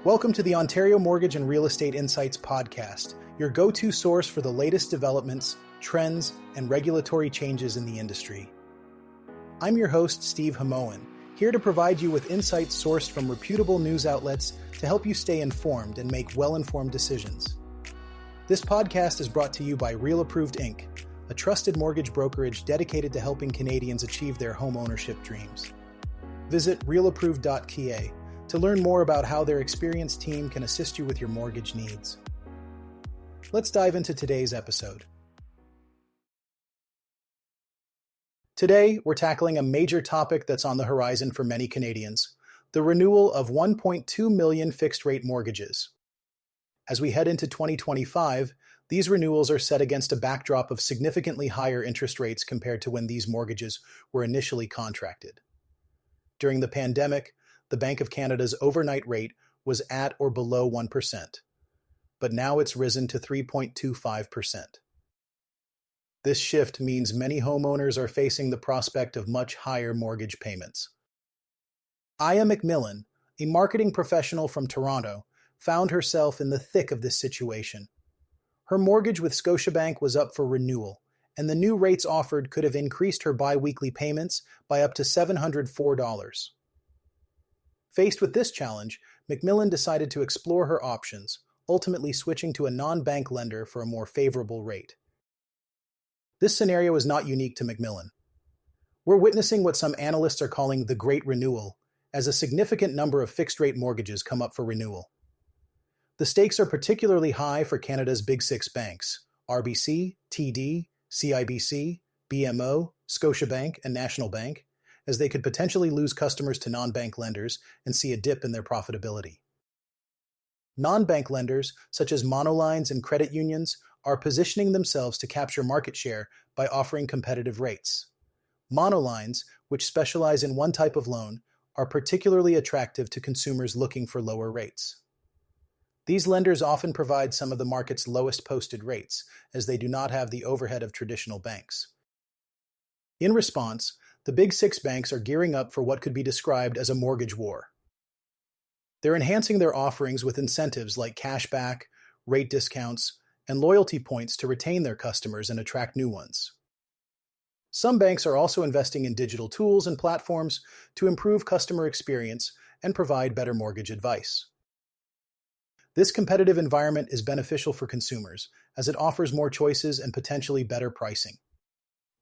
Welcome to the Ontario Mortgage and Real Estate Insights podcast, your go-to source for the latest developments, trends, and regulatory changes in the industry. I'm your host, Steve Hamoan, here to provide you with insights sourced from reputable news outlets to help you stay informed and make well-informed decisions. This podcast is brought to you by Real Approved Inc., a trusted mortgage brokerage dedicated to helping Canadians achieve their home ownership dreams. Visit realapproved.ca to learn more about how their experienced team can assist you with your mortgage needs. Let's dive into today's episode. Today, we're tackling a major topic that's on the horizon for many Canadians, the renewal of 1.2 million fixed-rate mortgages. As we head into 2025, these renewals are set against a backdrop of significantly higher interest rates compared to when these mortgages were initially contracted. During the pandemic, the Bank of Canada's overnight rate was at or below 1%, but now it's risen to 3.25%. This shift means many homeowners are facing the prospect of much higher mortgage payments. Aya McMillan, a marketing professional from Toronto, found herself in the thick of this situation. Her mortgage with Scotiabank was up for renewal, and the new rates offered could have increased her bi-weekly payments by up to $704. Faced with this challenge, McMillan decided to explore her options, ultimately switching to a non-bank lender for a more favorable rate. This scenario is not unique to McMillan. We're witnessing what some analysts are calling the Great Renewal, as a significant number of fixed-rate mortgages come up for renewal. The stakes are particularly high for Canada's Big Six banks, RBC, TD, CIBC, BMO, Scotiabank, and National Bank, as they could potentially lose customers to non-bank lenders and see a dip in their profitability. Non-bank lenders, such as monolines and credit unions, are positioning themselves to capture market share by offering competitive rates. Monolines, which specialize in one type of loan, are particularly attractive to consumers looking for lower rates. These lenders often provide some of the market's lowest posted rates, as they do not have the overhead of traditional banks. In response, the Big Six banks are gearing up for what could be described as a mortgage war. They're enhancing their offerings with incentives like cashback, rate discounts, and loyalty points to retain their customers and attract new ones. Some banks are also investing in digital tools and platforms to improve customer experience and provide better mortgage advice. This competitive environment is beneficial for consumers, as it offers more choices and potentially better pricing.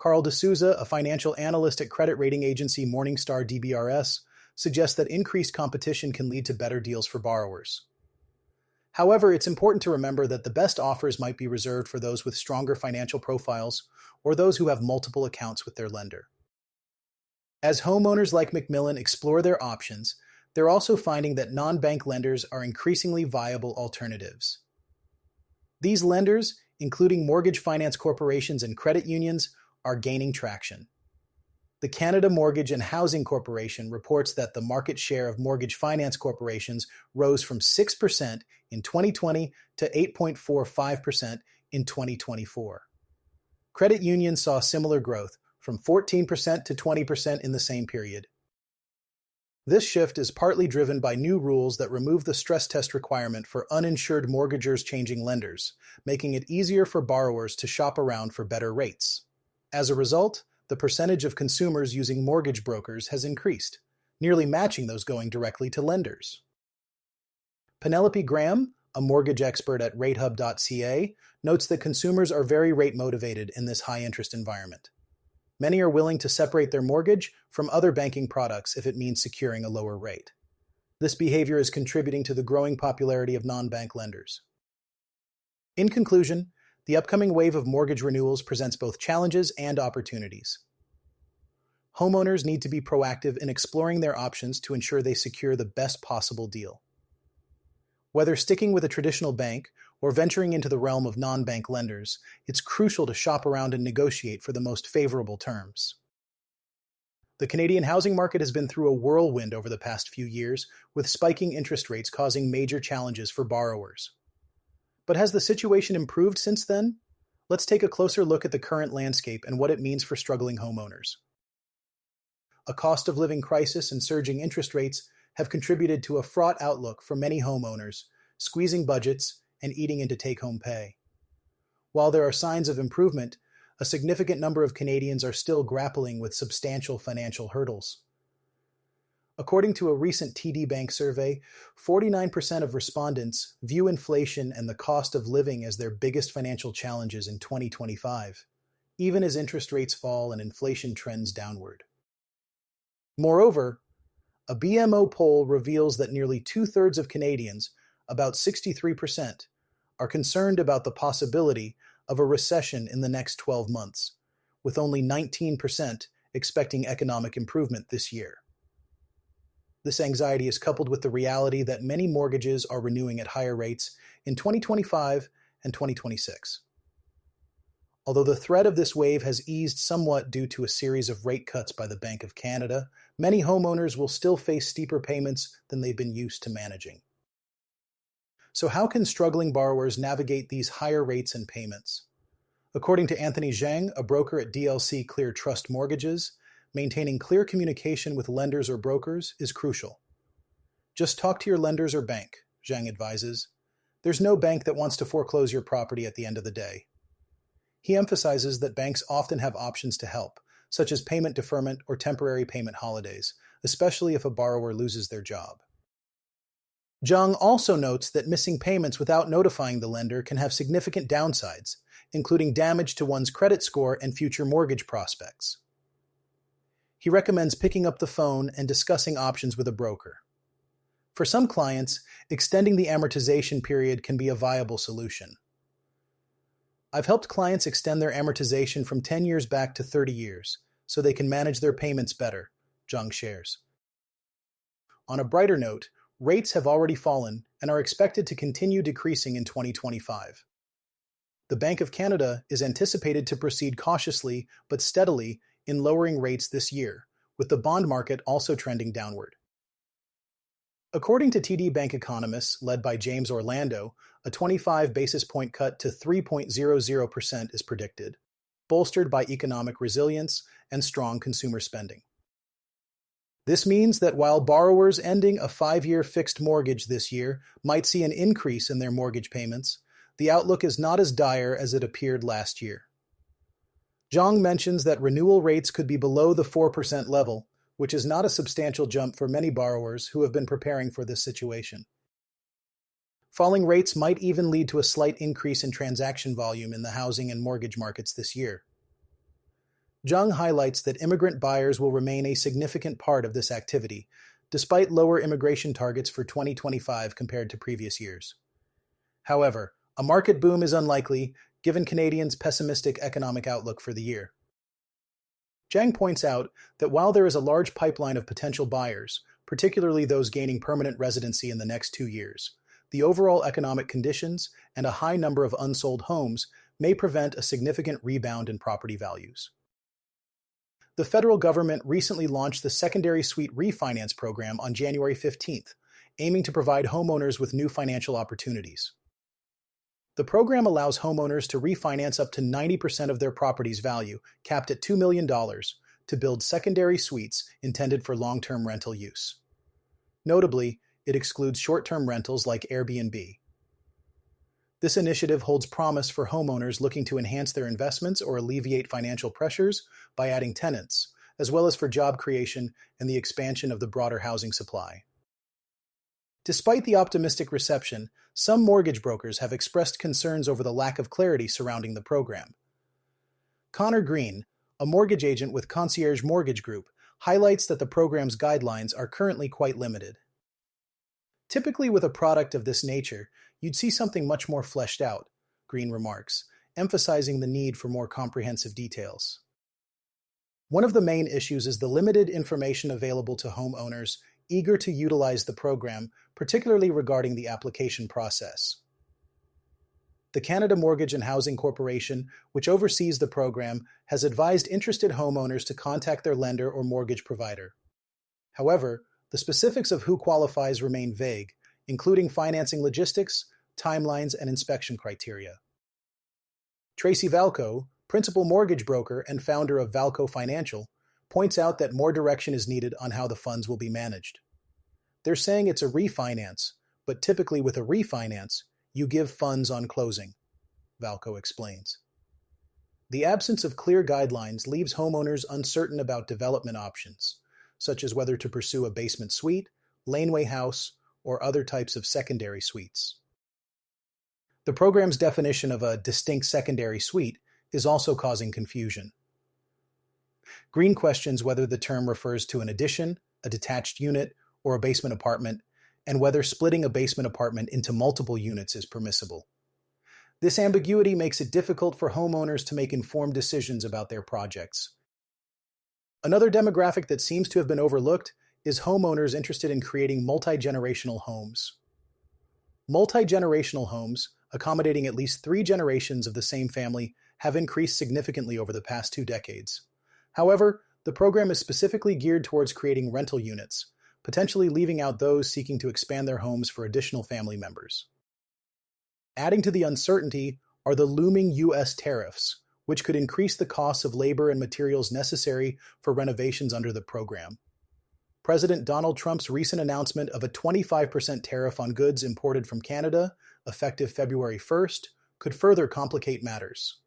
Carl D'Souza, a financial analyst at credit rating agency Morningstar DBRS, suggests that increased competition can lead to better deals for borrowers. However, it's important to remember that the best offers might be reserved for those with stronger financial profiles or those who have multiple accounts with their lender. As homeowners like McMillan explore their options, they're also finding that non-bank lenders are increasingly viable alternatives. These lenders, including mortgage finance corporations and credit unions, are gaining traction. The Canada Mortgage and Housing Corporation reports that the market share of mortgage finance corporations rose from 6% in 2020 to 8.45% in 2024. Credit unions saw similar growth, from 14% to 20% in the same period. This shift is partly driven by new rules that remove the stress test requirement for uninsured mortgagors changing lenders, making it easier for borrowers to shop around for better rates. As a result, the percentage of consumers using mortgage brokers has increased, nearly matching those going directly to lenders. Penelope Graham, a mortgage expert at ratehub.ca, notes that consumers are very rate motivated in this high-interest environment. Many are willing to separate their mortgage from other banking products if it means securing a lower rate. This behavior is contributing to the growing popularity of non-bank lenders. In conclusion, the upcoming wave of mortgage renewals presents both challenges and opportunities. Homeowners need to be proactive in exploring their options to ensure they secure the best possible deal. Whether sticking with a traditional bank or venturing into the realm of non-bank lenders, it's crucial to shop around and negotiate for the most favorable terms. The Canadian housing market has been through a whirlwind over the past few years, with spiking interest rates causing major challenges for borrowers. But has the situation improved since then? Let's take a closer look at the current landscape and what it means for struggling homeowners. A cost of living crisis and surging interest rates have contributed to a fraught outlook for many homeowners, squeezing budgets and eating into take-home pay. While there are signs of improvement, a significant number of Canadians are still grappling with substantial financial hurdles. According to a recent TD Bank survey, 49% of respondents view inflation and the cost of living as their biggest financial challenges in 2025, even as interest rates fall and inflation trends downward. Moreover, a BMO poll reveals that nearly two-thirds of Canadians, about 63%, are concerned about the possibility of a recession in the next 12 months, with only 19% expecting economic improvement this year. This anxiety is coupled with the reality that many mortgages are renewing at higher rates in 2025 and 2026. Although the threat of this wave has eased somewhat due to a series of rate cuts by the Bank of Canada, many homeowners will still face steeper payments than they've been used to managing. So how can struggling borrowers navigate these higher rates and payments? According to Anthony Zhang, a broker at DLC Clear Trust Mortgages, maintaining clear communication with lenders or brokers is crucial. Just talk to your lenders or bank, Zhang advises. There's no bank that wants to foreclose your property at the end of the day. He emphasizes that banks often have options to help, such as payment deferment or temporary payment holidays, especially if a borrower loses their job. Zhang also notes that missing payments without notifying the lender can have significant downsides, including damage to one's credit score and future mortgage prospects. He recommends picking up the phone and discussing options with a broker. For some clients, extending the amortization period can be a viable solution. I've helped clients extend their amortization from 10 years back to 30 years, so they can manage their payments better, Zhang shares. On a brighter note, rates have already fallen and are expected to continue decreasing in 2025. The Bank of Canada is anticipated to proceed cautiously but steadily in lowering rates this year, with the bond market also trending downward. According to TD Bank economists led by James Orlando, a 25 basis point cut to 3.00% is predicted, bolstered by economic resilience and strong consumer spending. This means that while borrowers ending a 5-year fixed mortgage this year might see an increase in their mortgage payments, the outlook is not as dire as it appeared last year. Zhang mentions that renewal rates could be below the 4% level, which is not a substantial jump for many borrowers who have been preparing for this situation. Falling rates might even lead to a slight increase in transaction volume in the housing and mortgage markets this year. Zhang highlights that immigrant buyers will remain a significant part of this activity, despite lower immigration targets for 2025 compared to previous years. However, a market boom is unlikely, given Canadians' pessimistic economic outlook for the year. Zhang points out that while there is a large pipeline of potential buyers, particularly those gaining permanent residency in the next 2 years, the overall economic conditions and a high number of unsold homes may prevent a significant rebound in property values. The federal government recently launched the Secondary Suite Refinance program on January 15th, aiming to provide homeowners with new financial opportunities. The program allows homeowners to refinance up to 90% of their property's value, capped at $2 million, to build secondary suites intended for long-term rental use. Notably, it excludes short-term rentals like Airbnb. This initiative holds promise for homeowners looking to enhance their investments or alleviate financial pressures by adding tenants, as well as for job creation and the expansion of the broader housing supply. Despite the optimistic reception, some mortgage brokers have expressed concerns over the lack of clarity surrounding the program. Connor Green, a mortgage agent with Concierge Mortgage Group, highlights that the program's guidelines are currently quite limited. Typically, with a product of this nature, you'd see something much more fleshed out, Green remarks, emphasizing the need for more comprehensive details. One of the main issues is the limited information available to homeowners eager to utilize the program, particularly regarding the application process. The Canada Mortgage and Housing Corporation, which oversees the program, has advised interested homeowners to contact their lender or mortgage provider. However, the specifics of who qualifies remain vague, including financing logistics, timelines, and inspection criteria. Tracy Valco, principal mortgage broker and founder of Valco Financial, points out that more direction is needed on how the funds will be managed. They're saying it's a refinance, but typically with a refinance, you give funds on closing, Valco explains. The absence of clear guidelines leaves homeowners uncertain about development options, such as whether to pursue a basement suite, laneway house, or other types of secondary suites. The program's definition of a distinct secondary suite is also causing confusion. Green questions whether the term refers to an addition, a detached unit, or a basement apartment, and whether splitting a basement apartment into multiple units is permissible. This ambiguity makes it difficult for homeowners to make informed decisions about their projects. Another demographic that seems to have been overlooked is homeowners interested in creating multi-generational homes. Multi-generational homes, accommodating at least 3 generations of the same family, have increased significantly over the past 2 decades. However, the program is specifically geared towards creating rental units, potentially leaving out those seeking to expand their homes for additional family members. Adding to the uncertainty are the looming U.S. tariffs, which could increase the costs of labor and materials necessary for renovations under the program. President Donald Trump's recent announcement of a 25% tariff on goods imported from Canada, effective February 1st, could further complicate matters.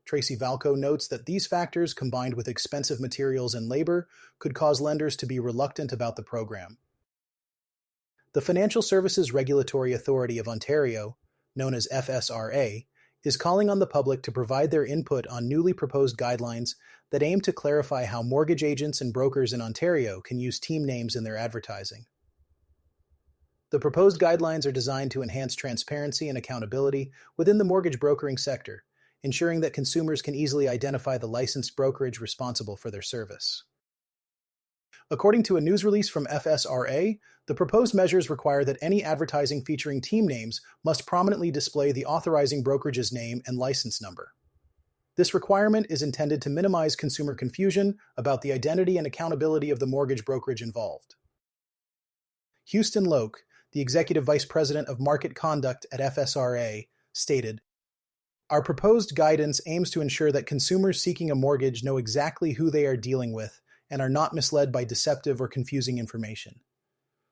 Tracy Valco notes that these factors, combined with expensive materials and labor, could cause lenders to be reluctant about the program. The Financial Services Regulatory Authority of Ontario, known as FSRA, is calling on the public to provide their input on newly proposed guidelines that aim to clarify how mortgage agents and brokers in Ontario can use team names in their advertising. The proposed guidelines are designed to enhance transparency and accountability within the mortgage brokering sector, ensuring that consumers can easily identify the licensed brokerage responsible for their service. According to a news release from FSRA, the proposed measures require that any advertising featuring team names must prominently display the authorizing brokerage's name and license number. This requirement is intended to minimize consumer confusion about the identity and accountability of the mortgage brokerage involved. Houston Loke, the Executive Vice President of Market Conduct at FSRA, stated, "Our proposed guidance aims to ensure that consumers seeking a mortgage know exactly who they are dealing with and are not misled by deceptive or confusing information."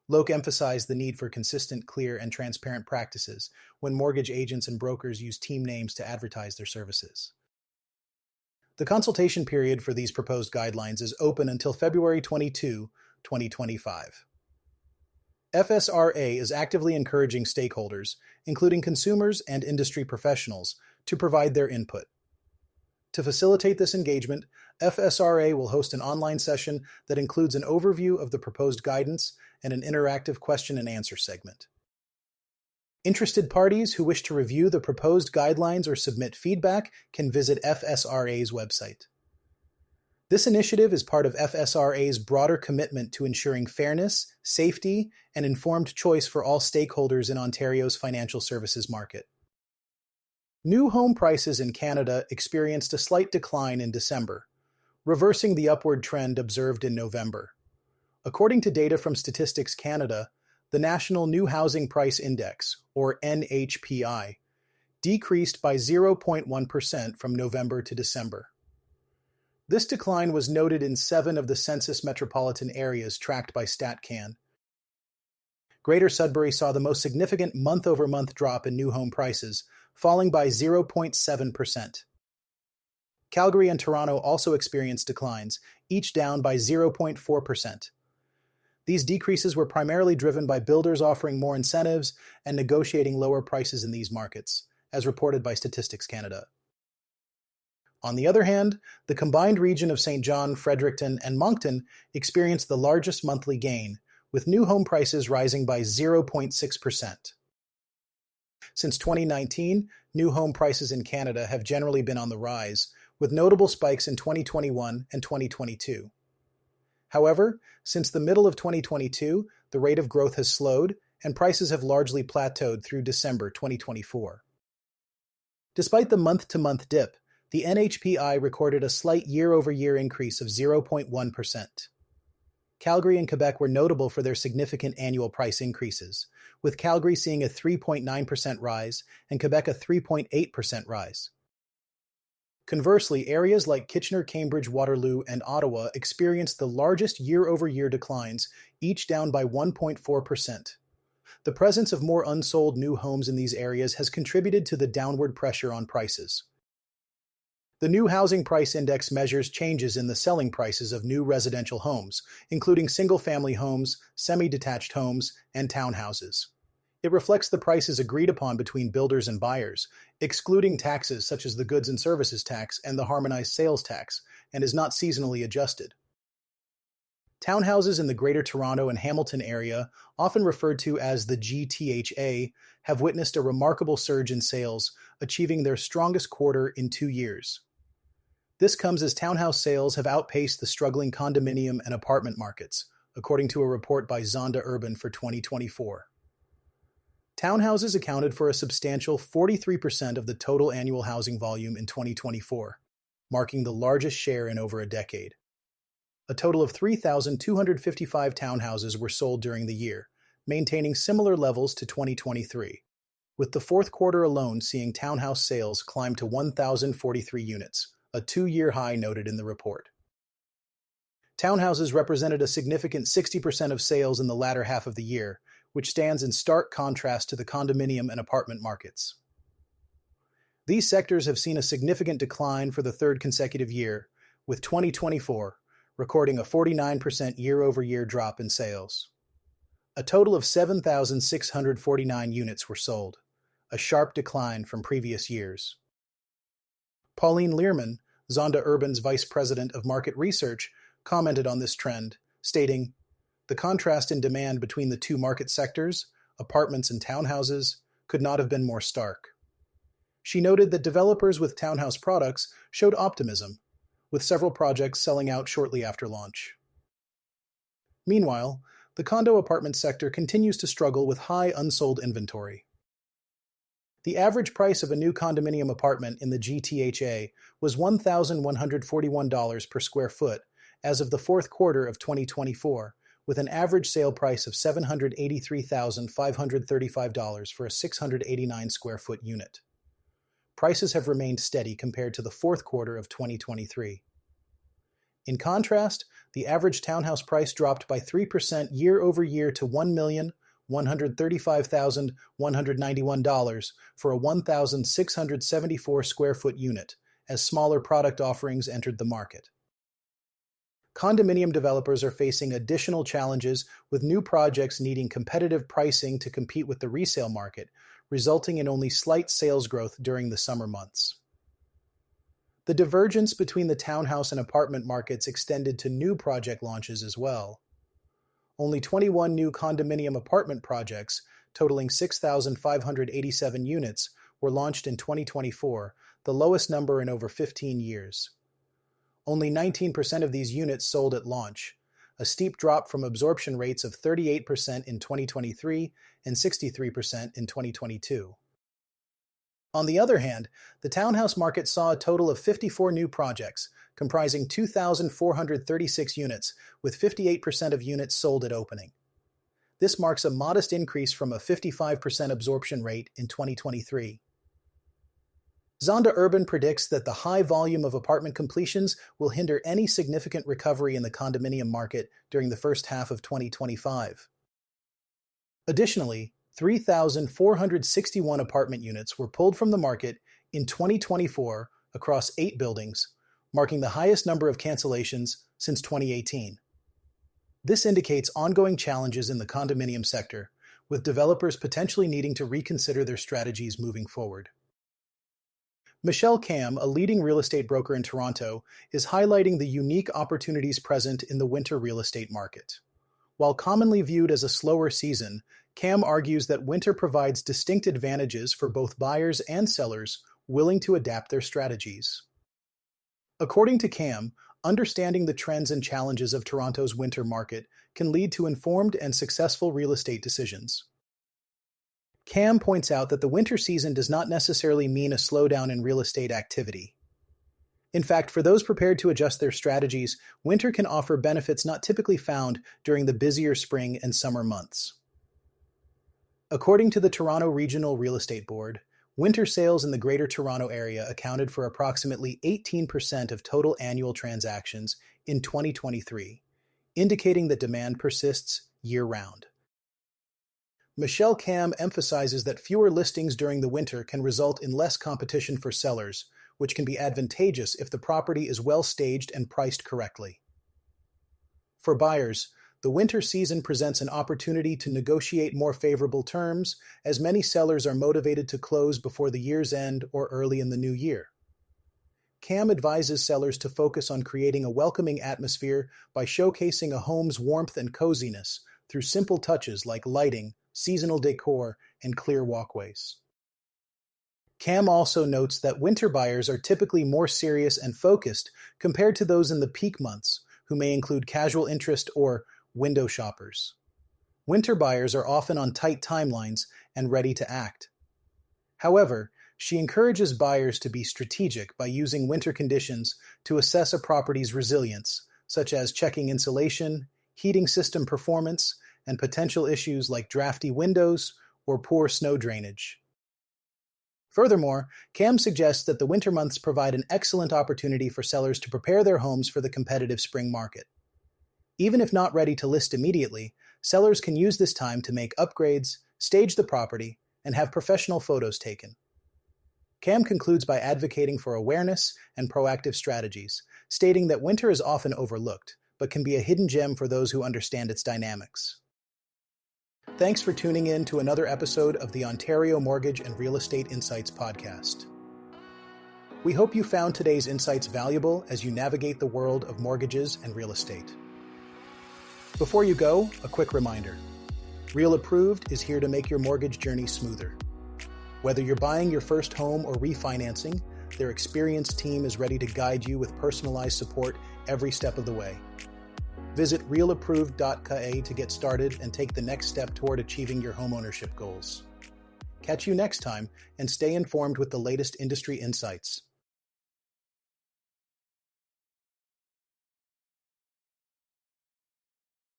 Loke emphasized the need for consistent, clear, and transparent practices when mortgage agents and brokers use team names to advertise their services. The consultation period for these proposed guidelines is open until February 22, 2025. FSRA is actively encouraging stakeholders, including consumers and industry professionals, to provide their input. To facilitate this engagement, FSRA will host an online session that includes an overview of the proposed guidance and an interactive question and answer segment. Interested parties who wish to review the proposed guidelines or submit feedback can visit FSRA's website. This initiative is part of FSRA's broader commitment to ensuring fairness, safety, and informed choice for all stakeholders in Ontario's financial services market. New home prices in Canada experienced a slight decline in December, reversing the upward trend observed in November. According to data from Statistics Canada, the National New Housing Price Index, or NHPI, decreased by 0.1% from November to December. This decline was noted in 7 of the census metropolitan areas tracked by StatCan. Greater Sudbury saw the most significant month-over-month drop in new home prices, falling by 0.7%. Calgary and Toronto also experienced declines, each down by 0.4%. These decreases were primarily driven by builders offering more incentives and negotiating lower prices in these markets, as reported by Statistics Canada. On the other hand, the combined region of St. John, Fredericton, and Moncton experienced the largest monthly gain, with new home prices rising by 0.6%. Since 2019, new home prices in Canada have generally been on the rise, with notable spikes in 2021 and 2022. However, since the middle of 2022, the rate of growth has slowed, and prices have largely plateaued through December 2024. Despite the month-to-month dip, the NHPI recorded a slight year-over-year increase of 0.1%. Calgary and Quebec were notable for their significant annual price increases, with Calgary seeing a 3.9% rise and Quebec a 3.8% rise. Conversely, areas like Kitchener, Cambridge, Waterloo, and Ottawa experienced the largest year-over-year declines, each down by 1.4%. The presence of more unsold new homes in these areas has contributed to the downward pressure on prices. The New Housing Price Index measures changes in the selling prices of new residential homes, including single-family homes, semi-detached homes, and townhouses. It reflects the prices agreed upon between builders and buyers, excluding taxes such as the goods and services tax and the harmonized sales tax, and is not seasonally adjusted. Townhouses in the Greater Toronto and Hamilton area, often referred to as the GTHA, have witnessed a remarkable surge in sales, achieving their strongest quarter in 2 years. This comes as townhouse sales have outpaced the struggling condominium and apartment markets, according to a report by Zonda Urban for 2024. Townhouses accounted for a substantial 43% of the total annual housing volume in 2024, marking the largest share in over a decade. A total of 3,255 townhouses were sold during the year, maintaining similar levels to 2023, with the fourth quarter alone seeing townhouse sales climb to 1,043 units, a 2-year high noted in the report. Townhouses represented a significant 60% of sales in the latter half of the year, which stands in stark contrast to the condominium and apartment markets. These sectors have seen a significant decline for the third consecutive year, with 2024 recording a 49% year-over-year drop in sales. A total of 7,649 units were sold, a sharp decline from previous years. Pauline Learman, Zonda Urban's Vice President of Market Research, commented on this trend, stating, "The contrast in demand between the two market sectors, apartments and townhouses, could not have been more stark." She noted that developers with townhouse products showed optimism, with several projects selling out shortly after launch. Meanwhile, the condo apartment sector continues to struggle with high unsold inventory. The average price of a new condominium apartment in the GTHA was $1,141 per square foot as of the fourth quarter of 2024, with an average sale price of $783,535 for a 689 square foot unit. Prices have remained steady compared to the fourth quarter of 2023. In contrast, the average townhouse price dropped by 3% year-over-year to $1,135,191 for a 1,674 square foot unit, as smaller product offerings entered the market. Condominium developers are facing additional challenges, with new projects needing competitive pricing to compete with the resale market, resulting in only slight sales growth during the summer months. The divergence between the townhouse and apartment markets extended to new project launches as well. Only 21 new condominium apartment projects, totaling 6,587 units, were launched in 2024, the lowest number in over 15 years. Only 19% of these units sold at launch, a steep drop from absorption rates of 38% in 2023 and 63% in 2022. On the other hand, the townhouse market saw a total of 54 new projects, comprising 2,436 units, with 58% of units sold at opening. This marks a modest increase from a 55% absorption rate in 2023. Zonda Urban predicts that the high volume of apartment completions will hinder any significant recovery in the condominium market during the first half of 2025. Additionally, 3,461 apartment units were pulled from the market in 2024 across 8 buildings, marking the highest number of cancellations since 2018. This indicates ongoing challenges in the condominium sector, with developers potentially needing to reconsider their strategies moving forward. Michelle Cam, a leading real estate broker in Toronto, is highlighting the unique opportunities present in the winter real estate market. While commonly viewed as a slower season, Cam argues that winter provides distinct advantages for both buyers and sellers willing to adapt their strategies. According to Cam, understanding the trends and challenges of Toronto's winter market can lead to informed and successful real estate decisions. Cam points out that the winter season does not necessarily mean a slowdown in real estate activity. In fact, for those prepared to adjust their strategies, winter can offer benefits not typically found during the busier spring and summer months. According to the Toronto Regional Real Estate Board, Winter sales in the Greater Toronto Area accounted for approximately 18% of total annual transactions in 2023, indicating that demand persists year-round. Michelle Cam emphasizes that fewer listings during the winter can result in less competition for sellers, which can be advantageous if the property is well staged and priced correctly. For buyers, the winter season presents an opportunity to negotiate more favorable terms, as many sellers are motivated to close before the year's end or early in the new year. Cam advises sellers to focus on creating a welcoming atmosphere by showcasing a home's warmth and coziness through simple touches like lighting, seasonal decor, and clear walkways. Cam also notes that winter buyers are typically more serious and focused compared to those in the peak months, who may include casual interest or window shoppers. Winter buyers are often on tight timelines and ready to act. However, she encourages buyers to be strategic by using winter conditions to assess a property's resilience, such as checking insulation, heating system performance, and potential issues like drafty windows or poor snow drainage. Furthermore, Cam suggests that the winter months provide an excellent opportunity for sellers to prepare their homes for the competitive spring market. Even if not ready to list immediately, sellers can use this time to make upgrades, stage the property, and have professional photos taken. Cam concludes by advocating for awareness and proactive strategies, stating that winter is often overlooked, but can be a hidden gem for those who understand its dynamics. Thanks for tuning in to another episode of the Ontario Mortgage and Real Estate Insights podcast. We hope you found today's insights valuable as you navigate the world of mortgages and real estate. Before you go, a quick reminder. Real Approved is here to make your mortgage journey smoother. Whether you're buying your first home or refinancing, their experienced team is ready to guide you with personalized support every step of the way. Visit realapproved.ca to get started and take the next step toward achieving your homeownership goals. Catch you next time and stay informed with the latest industry insights.